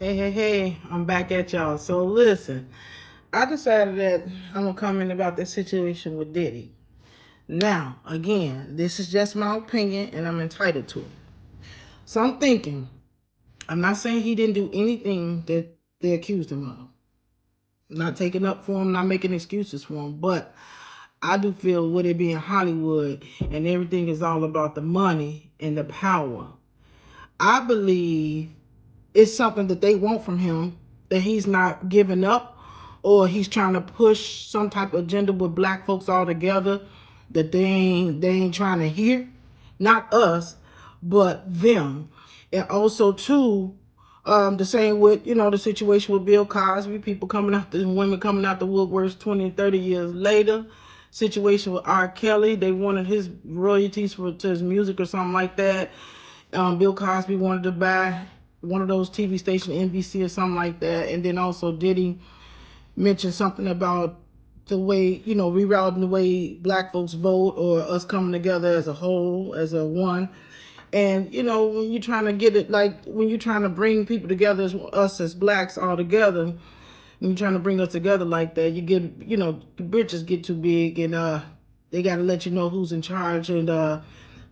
Hey, I'm back at y'all. So listen, I decided that I'm gonna comment about this situation with Diddy. Now, again, this is just my opinion and I'm entitled to it. So I'm thinking, I'm not saying he didn't do anything that they accused him of. Not taking up for him, not making excuses for him, but I do feel with it being Hollywood and everything is all about the money and the power. I believe it's something that they want from him that he's not giving up, or he's trying to push some type of agenda with black folks all together that they ain't trying to hear. Not us, but them. And also too, the same with the situation with Bill Cosby, people coming out the women coming out the woodworks 20 and 30 years later. Situation with R. Kelly, they wanted his royalties to his music or something like that. Bill Cosby wanted to buy one of those TV stations, NBC or something like that. And then also Diddy mentioned something about the way, rerouting the way black folks vote or us coming together as a whole, as a one. And, when you're trying to get it, like when you're trying to bring people together, as us as blacks all together, when you're trying to bring us together like that, you get, the britches get too big and they got to let you know who's in charge. And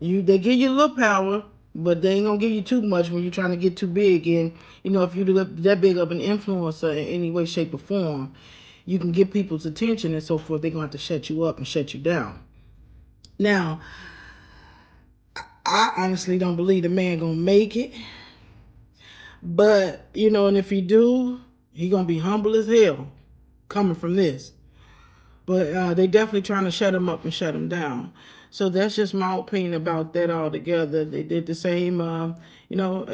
they give you a little power, but they ain't gonna give you too much when you're trying to get too big. And if you're that big of an influencer in any way, shape, or form, you can get people's attention and so forth. They're gonna have to shut you up and shut you down. Now, I honestly don't believe the man gonna make it, but and if he do, he gonna be humble as hell coming from this. But they definitely trying to shut him up and shut him down. So that's just my opinion about that altogether. They did the same. At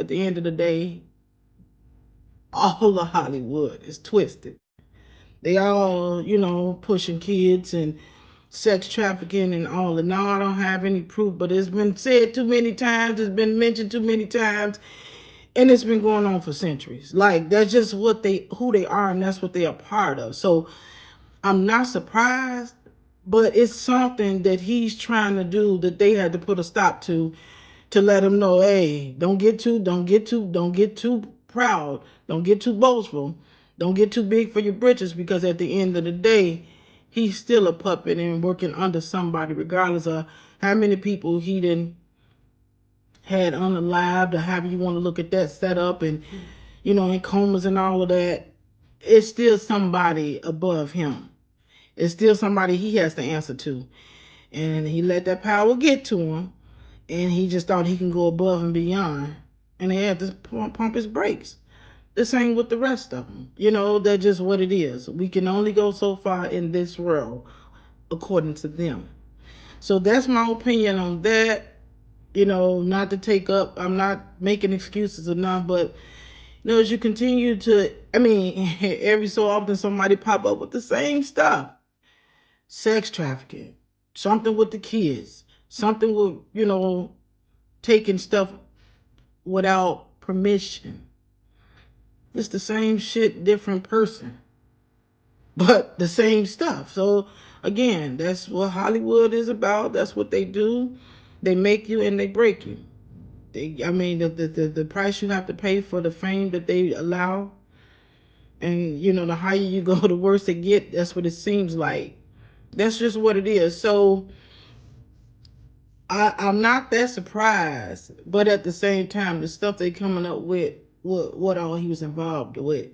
the end of the day, all of Hollywood is twisted. They all, pushing kids and sex trafficking and all. And now I don't have any proof, but it's been said too many times. It's been mentioned too many times, and it's been going on for centuries. Like that's just who they are, and that's what they are part of. So I'm not surprised, but it's something that he's trying to do that they had to put a stop to let him know, hey, don't get too proud, don't get too boastful, don't get too big for your britches, because at the end of the day, he's still a puppet and working under somebody, regardless of how many people he done had unalived or however you want to look at that setup and in comas and all of that. It's still somebody above him. It's still somebody he has to answer to. And he let that power get to him. And he just thought he can go above and beyond. And he had to pump his brakes. The same with the rest of them. That's just what it is. We can only go so far in this world, according to them. So that's my opinion on that. Not to take up, I'm not making excuses or not, but as you continue to, every so often somebody pop up with the same stuff. Sex trafficking, something with the kids, something with, taking stuff without permission. It's the same shit, different person, but the same stuff. So again, that's what Hollywood is about. That's what they do. They make you and they break you. The price you have to pay for the fame that they allow, and the higher you go, the worse it get. That's what it seems like. That's just what it is. So I'm not that surprised, but at the same time, the stuff they coming up with, what all he was involved with,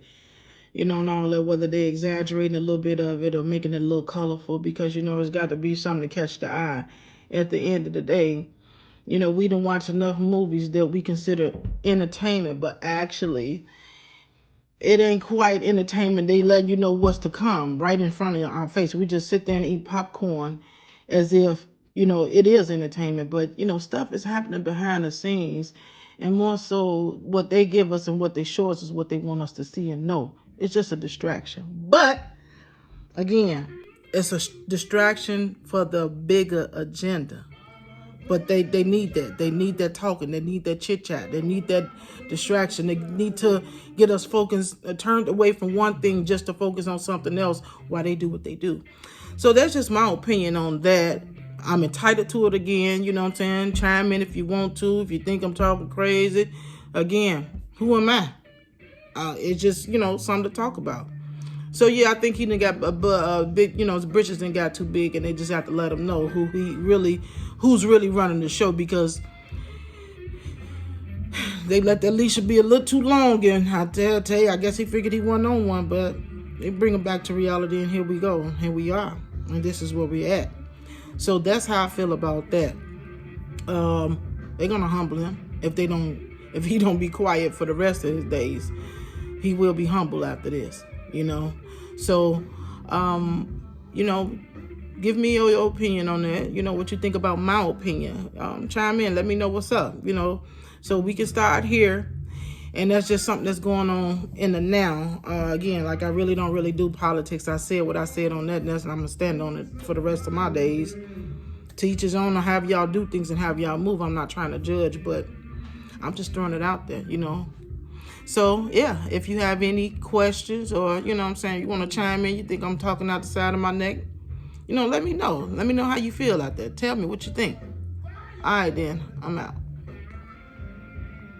and all that, whether they exaggerating a little bit of it or making it a little colorful, because it's got to be something to catch the eye. At the end of the day, we don't watch enough movies that we consider entertainment, but actually, it ain't quite entertainment. They let you know what's to come right in front of our face. We just sit there and eat popcorn as if, it is entertainment. But, stuff is happening behind the scenes. And more so, what they give us and what they show us is what they want us to see and know. It's just a distraction. But, again, it's a distraction for the bigger agenda. But they need that. They need that talking. They need that chit chat. They need that distraction. They need to get us focused, turned away from one thing just to focus on something else while they do what they do. So that's just my opinion on that. I'm entitled to it again. You know what I'm saying? Chime in if you want to. If you think I'm talking crazy. Again, who am I? It's just, something to talk about. So yeah, I think he done got a big, his britches done got too big, and they just have to let him know who's really running the show, because they let that leash be a little too long, and I tell you, I guess he figured he wasn't on one, but they bring him back to reality, and here we go, here we are, and this is where we're at. So that's how I feel about that. They're gonna humble him if he don't be quiet for the rest of his days. He will be humble after this, So, give me your opinion on that. What you think about my opinion. Chime in. Let me know what's up. So we can start here. And that's just something that's going on in the now. Again, like I really don't do politics. I said what I said on that, and I'm going to stand on it for the rest of my days. To each his own, or have y'all do things and have y'all move. I'm not trying to judge, but I'm just throwing it out there, So, yeah, if you have any questions, or, you want to chime in, you think I'm talking out the side of my neck, let me know. Let me know how you feel out there. Tell me what you think. All right, then. I'm out.